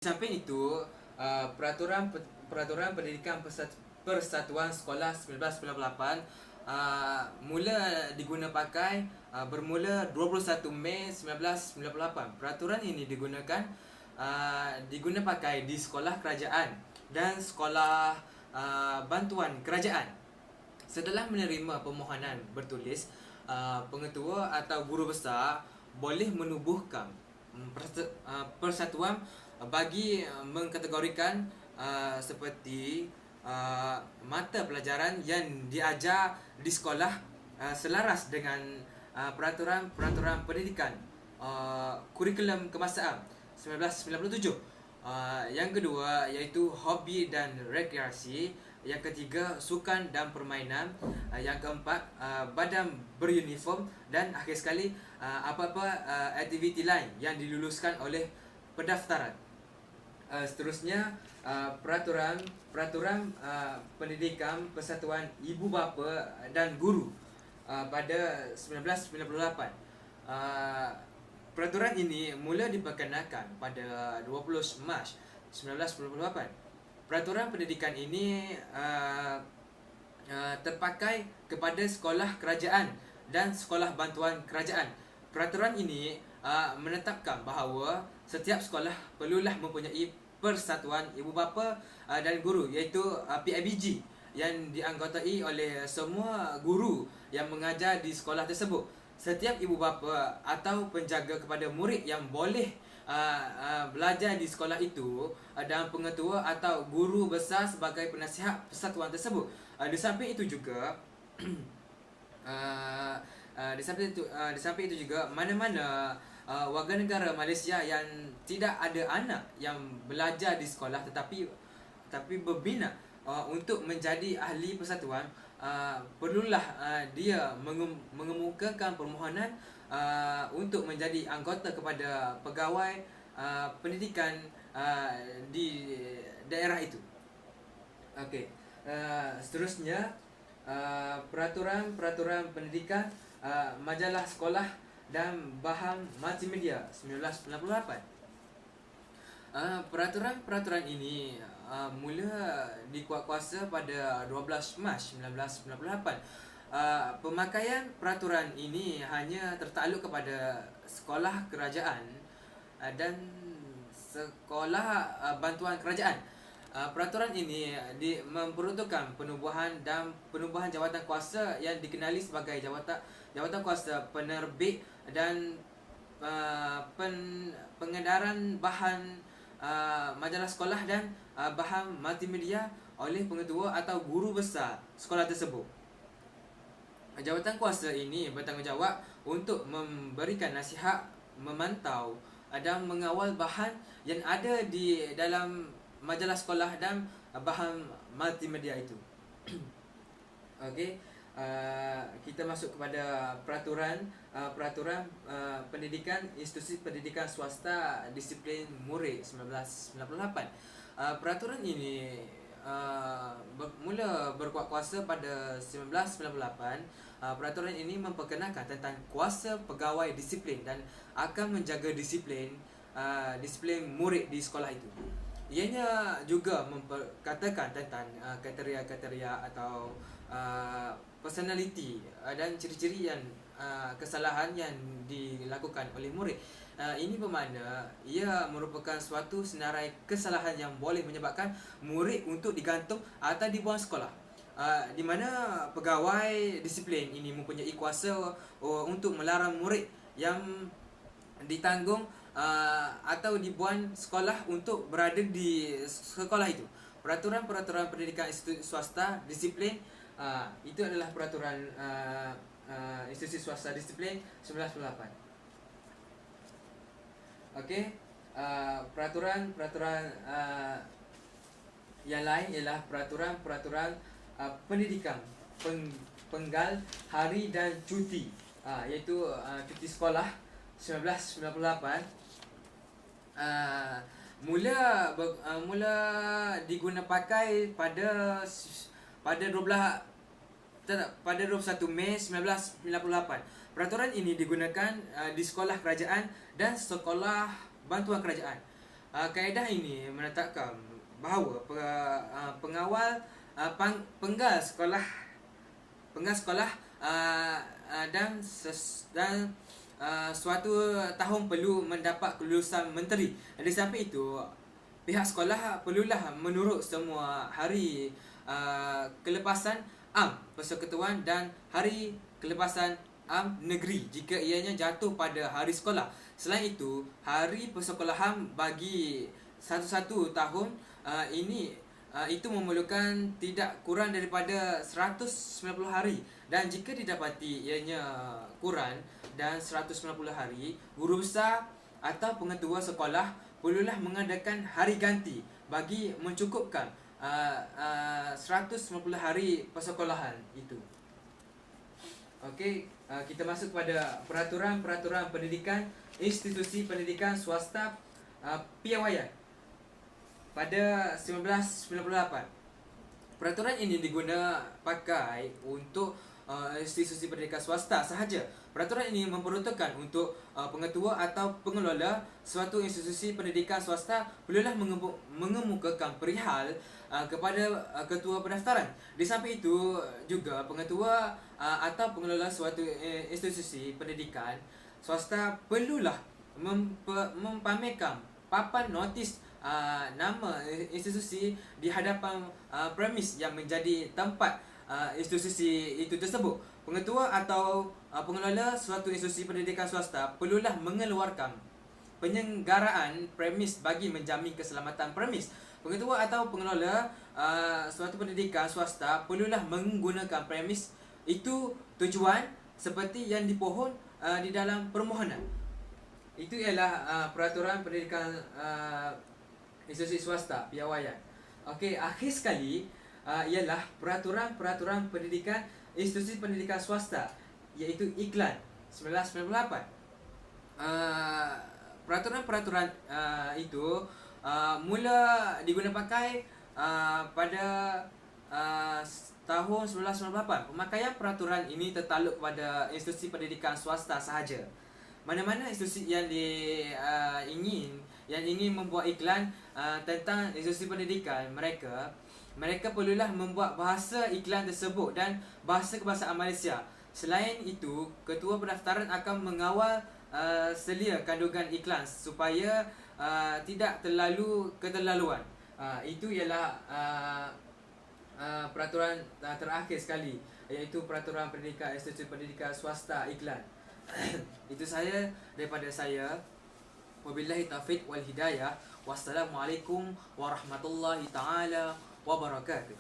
Samping itu, peraturan pendidikan Persatuan Sekolah 1998 mula diguna pakai bermula 21 Mei 1998. Peraturan ini diguna pakai di sekolah kerajaan dan sekolah bantuan kerajaan. Setelah menerima permohonan bertulis, pengetua atau guru besar boleh menubuhkan persatuan bagi mengkategorikan seperti mata pelajaran yang diajar di sekolah selaras dengan peraturan pendidikan kurikulum kebangsaan 1997. Yang kedua iaitu hobi dan rekreasi. Yang ketiga, sukan dan permainan. Yang keempat, badan beruniform. Dan akhir sekali, apa-apa aktiviti lain yang diluluskan oleh pendaftaran. Seterusnya, peraturan pendidikan Persatuan Ibu Bapa dan Guru pada 1998. Peraturan ini mula diperkenalkan pada 20 Mac 1998. Peraturan pendidikan ini terpakai kepada sekolah kerajaan dan sekolah bantuan kerajaan. Peraturan ini menetapkan bahawa setiap sekolah perlulah mempunyai persatuan ibu bapa dan guru, iaitu PIBG, yang dianggotai oleh semua guru yang mengajar di sekolah tersebut. Setiap ibu bapa atau penjaga kepada murid yang boleh belajar di sekolah itu dan pengetua atau guru besar sebagai penasihat persatuan tersebut. Di samping itu juga di samping itu juga mana-mana warga negara Malaysia yang tidak ada anak yang belajar di sekolah tetapi berbina untuk menjadi ahli persatuan, perlulah dia mengemukakan permohonan untuk menjadi anggota kepada pegawai pendidikan di daerah itu. Okey. Seterusnya, peraturan pendidikan majalah sekolah dan bahan multimedia 1998. Peraturan ini mula dikuatkuasa pada 12 Mac 1998. Pemakaian peraturan ini hanya tertakluk kepada sekolah kerajaan dan sekolah bantuan kerajaan. Peraturan ini memperuntukkan penubuhan jawatan kuasa yang dikenali sebagai jawatan kuasa penerbit dan pengedaran bahan majalah sekolah dan bahan multimedia oleh pengetua atau guru besar sekolah tersebut. Jawatan kuasa ini bertanggungjawab untuk memberikan nasihat, memantau dan mengawal bahan yang ada di dalam majalah sekolah dan bahan multimedia itu. Okey, kita masuk kepada peraturan pendidikan institusi pendidikan swasta disiplin murid 1998. Peraturan ini mula berkuat kuasa pada 1998. Peraturan ini memperkenalkan tentang kuasa pegawai disiplin dan akan menjaga disiplin murid di sekolah itu. Ianya juga memperkatakan tentang kriteria-kriteria atau personality dan ciri-ciri yang kesalahan yang dilakukan oleh murid. Ini bermakna ia merupakan suatu senarai kesalahan yang boleh menyebabkan murid untuk digantung atau dibuang sekolah. Di mana pegawai disiplin ini mempunyai kuasa untuk melarang murid yang ditanggung atau dibuang sekolah untuk berada di sekolah itu. Peraturan pendidikan institusi swasta disiplin itu adalah peraturan institusi swasta disiplin 1998. Okey, peraturan yang lain ialah peraturan pendidikan penggal hari dan cuti, iaitu cuti sekolah 1998. Mula diguna pakai pada 21 Mei 1998. Peraturan ini digunakan di sekolah kerajaan dan sekolah bantuan kerajaan. Kaedah ini menetapkan bahawa pengawal penggal sekolah dan suatu tahun perlu mendapat kelulusan menteri. Di samping itu, pihak sekolah perlulah menurut semua hari kelepasan am persekutuan dan hari kelepasan am negeri jika ianya jatuh pada hari sekolah. Selain itu, hari persekolahan bagi satu-satu tahun itu memerlukan tidak kurang daripada 190 hari, dan jika didapati ianya kurang dan 190 hari, guru besar atau pengetua sekolah perlulah mengadakan hari ganti bagi mencukupkan 190 hari persekolahan itu. Okey, kita masuk pada peraturan pendidikan institusi pendidikan swasta piawaian pada 1998. Peraturan ini diguna pakai untuk institusi pendidikan swasta sahaja. Peraturan ini memperuntukkan untuk pengetua atau pengelola suatu institusi pendidikan swasta perlulah mengemukakan perihal kepada ketua pendaftaran. Di samping itu juga pengetua atau pengelola suatu institusi pendidikan swasta perlulah mempamerkan papan notis nama institusi di hadapan premis yang menjadi tempat institusi itu tersebut. Pengetua atau pengelola suatu institusi pendidikan swasta perlulah mengeluarkan penyelenggaraan premis bagi menjamin keselamatan premis. Pengetua atau pengelola suatu pendidikan swasta perlulah menggunakan premis itu tujuan seperti yang dipohon di dalam permohonan. Itu ialah peraturan pendidikan institusi swasta piawaian. Okey, akhir sekali ialah peraturan pendidikan institusi pendidikan swasta, iaitu Iklan 1998. Peraturan itu mula diguna pakai pada tahun 1998. Pemakaian peraturan ini tertakluk kepada institusi pendidikan swasta sahaja. Mana-mana institusi yang ingin membuat iklan tentang institusi pendidikan mereka perlulah membuat bahasa iklan tersebut dan bahasa kebahasaan Malaysia. Selain itu, ketua pendaftaran akan mengawal selia kandungan iklan supaya tidak terlalu keterlaluan. Itu ialah peraturan terakhir sekali, iaitu peraturan pendidikan institusi pendidikan swasta iklan. Itu saya daripada saya. Wabillahi taufiq wal hidayah. Wassalamualaikum warahmatullahi taala wabarakatuh.